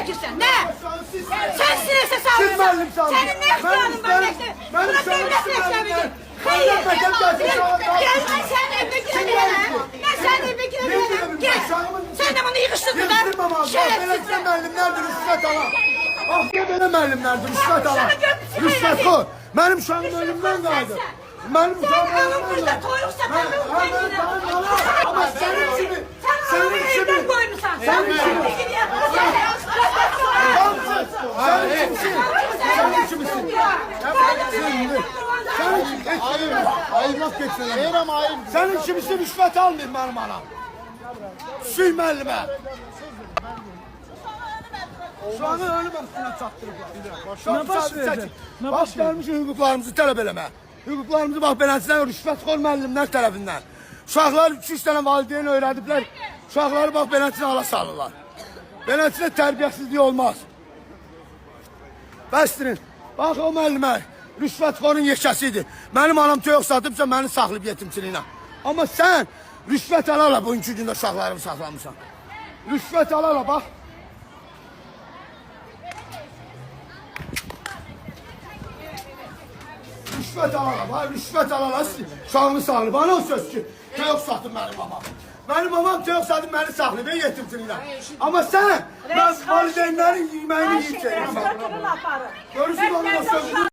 çəkirsən, nə? Sən sinirsə sağlayırsan. Sənin nə ixtiyanın var, nəsə? Buna devlət nəsəvidir. Xeyr, gəlmən sənin evdə girəm. Mən sənin evdə girəm. Gəl, sən də bunu yığışdırdın da. Şərəfsizsən. Müəllimlərdir, rüşvət alan. Ah, ne belə müəllimlərdir, rüşvət alan. Rüşvət koy. Mənim uşağım ölümdən qayıdır. Mənim uşağım ölümdən qayıdır. Ama sənin kimi, sənin kimi, sənin kimi, sənin kimisin. Ayırlaq geçsin. Sənin kimisi rüşvət almır mənim anam. Süy müəllimə. Şu anı ölüm üstüne çattırıblar. Ne baş verdi? Baş vermişik hüquqlarımızı tələb eləmə. Hüquqlarımızı bax beləsinə rüşvətxor müəllimlər tərəfindən. Uşaqlar 2-3 dənə valideyn öyrədiblər. Uşaqları bax beləsinə ala salırlar. Beləsinə tərbiyəsizlik olmaz. Bəstirin. Bax o müəllimə rüşvətxorun yeşəsidir. Mənim anam toyuq satıbsa məni saxlayıb yetimçiliyinə. Amma sən rüşvət ala bugünkü gündə uşaqlarımı saxlamısan. Rüşvət ala bax. Rüşvət alala, rüşvət alala, uşağını saxlayıb. Bana o söz ki, toyuq satıb mənim mamam. Mənim mamam toyuq satıb məni saxlayıb, yetimçiliyinə. Amma sən, mən valideynlərin yeməyini yiyib çəkirsən. Görürsün onun o sözünü.